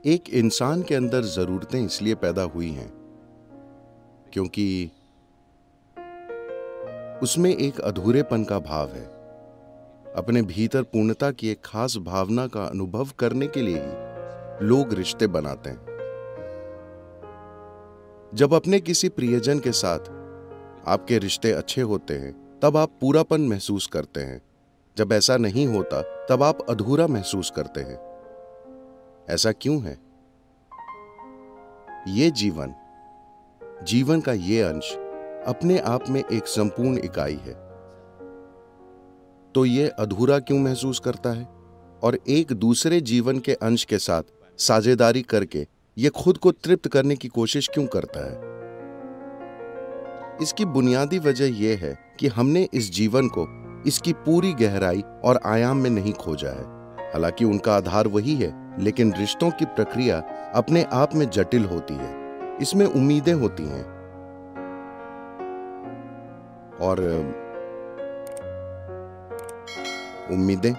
एक इंसान के अंदर जरूरतें इसलिए पैदा हुई हैं क्योंकि उसमें एक अधूरेपन का भाव है। अपने भीतर पूर्णता की एक खास भावना का अनुभव करने के लिए ही लोग रिश्ते बनाते हैं। जब अपने किसी प्रियजन के साथ आपके रिश्ते अच्छे होते हैं तब आप पूरापन महसूस करते हैं। जब ऐसा नहीं होता तब आप अधूरा महसूस करते हैं। ऐसा क्यों है? ये जीवन का ये अंश अपने आप में एक संपूर्ण इकाई है, तो ये अधूरा क्यों महसूस करता है और एक दूसरे जीवन के अंश के साथ साझेदारी करके ये खुद को तृप्त करने की कोशिश क्यों करता है? इसकी बुनियादी वजह यह है कि हमने इस जीवन को इसकी पूरी गहराई और आयाम में नहीं खोजा है। हालांकि उनका आधार वही है, लेकिन रिश्तों की प्रक्रिया अपने आप में जटिल होती है। इसमें उम्मीदें होती हैं और उम्मीदें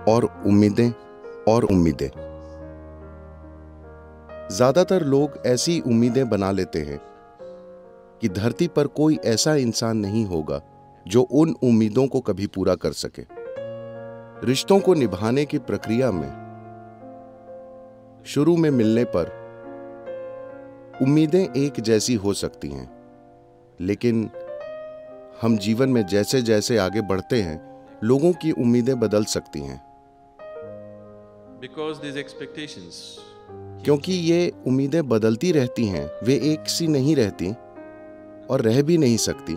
और उम्मीदें और उम्मीदें। ज्यादातर लोग ऐसी उम्मीदें बना लेते हैं कि धरती पर कोई ऐसा इंसान नहीं होगा जो उन उम्मीदों को कभी पूरा कर सके। रिश्तों को निभाने की प्रक्रिया में शुरू में मिलने पर उम्मीदें एक जैसी हो सकती हैं, लेकिन हम जीवन में जैसे जैसे आगे बढ़ते हैं लोगों की उम्मीदें बदल सकती हैं। क्योंकि ये उम्मीदें बदलती रहती हैं, वे एक सी नहीं रहती और रह भी नहीं सकती।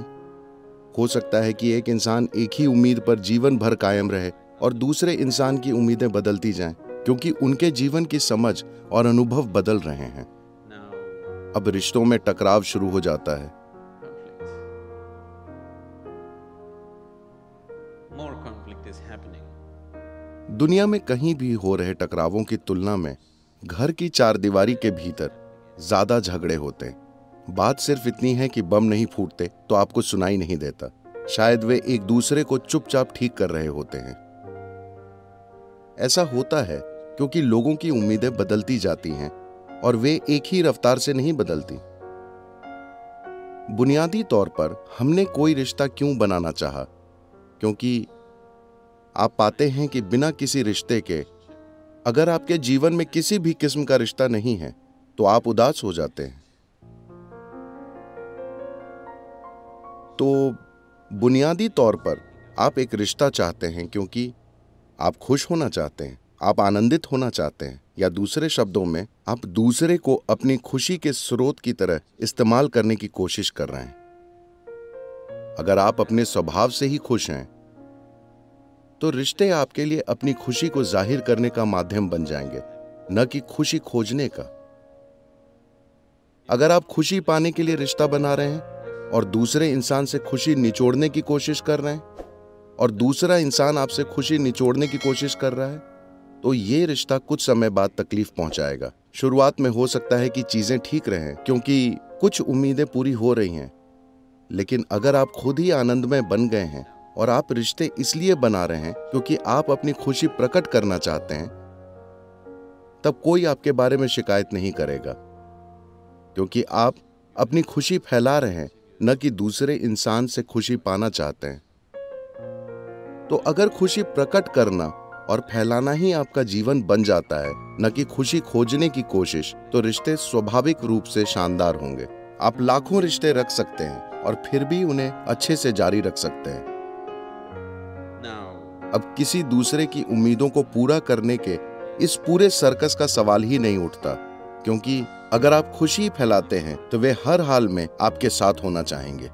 हो सकता है कि एक इंसान एक ही उम्मीद पर जीवन भर कायम रहे और दूसरे इंसान की उम्मीदें बदलती जाएं, क्योंकि उनके जीवन की समझ और अनुभव बदल रहे हैं। अब रिश्तों में टकराव शुरू हो जाता है। दुनिया में कहीं भी हो रहे टकरावों की तुलना में घर की चारदीवारी के भीतर ज्यादा झगड़े होते हैं। बात सिर्फ इतनी है कि बम नहीं फूटते तो आपको सुनाई नहीं देता। शायद वे एक दूसरे को चुपचाप ठीक कर रहे होते हैं। ऐसा होता है क्योंकि लोगों की उम्मीदें बदलती जाती हैं और वे एक ही रफ्तार से नहीं बदलती। बुनियादी तौर पर हमने कोई रिश्ता क्यों बनाना चाहा? क्योंकि आप पाते हैं कि बिना किसी रिश्ते के अगर आपके जीवन में किसी भी किस्म का रिश्ता नहीं है तो आप उदास हो जाते हैं। तो बुनियादी तौर पर आप एक रिश्ता चाहते हैं क्योंकि आप खुश होना चाहते हैं, आप आनंदित होना चाहते हैं, या दूसरे शब्दों में आप दूसरे को अपनी खुशी के स्रोत की तरह इस्तेमाल करने की कोशिश कर रहे हैं। अगर आप अपने स्वभाव से ही खुश हैं तो रिश्ते आपके लिए अपनी खुशी को जाहिर करने का माध्यम बन जाएंगे, न कि खुशी खोजने का। अगर आप खुशी पाने के लिए रिश्ता बना रहे हैं और दूसरे इंसान से खुशी निचोड़ने की कोशिश कर रहे हैं और दूसरा इंसान आपसे खुशी निचोड़ने की कोशिश कर रहा है, तो ये रिश्ता कुछ समय बाद तकलीफ पहुंचाएगा। शुरुआत में हो सकता है कि चीजें ठीक रहें क्योंकि कुछ उम्मीदें पूरी हो रही हैं, लेकिन अगर आप खुद ही आनंदमय बन गए हैं और आप रिश्ते इसलिए बना रहे हैं क्योंकि आप अपनी खुशी प्रकट करना चाहते हैं, तब कोई आपके बारे में शिकायत नहीं करेगा, क्योंकि आप अपनी खुशी फैला रहे हैं, न कि दूसरे इंसान से खुशी पाना चाहते हैं। तो अगर खुशी प्रकट करना और फैलाना ही आपका जीवन बन जाता है, न कि खुशी खोजने की कोशिश, तो रिश्ते स्वाभाविक रूप से शानदार होंगे। आप लाखों रिश्ते रख सकते हैं और फिर भी उन्हें अच्छे से जारी रख सकते हैं। अब किसी दूसरे की उम्मीदों को पूरा करने के इस पूरे सर्कस का सवाल ही नहीं उठता, क्योंकि अगर आप खुशी फैलाते हैं तो वे हर हाल में आपके साथ होना चाहेंगे।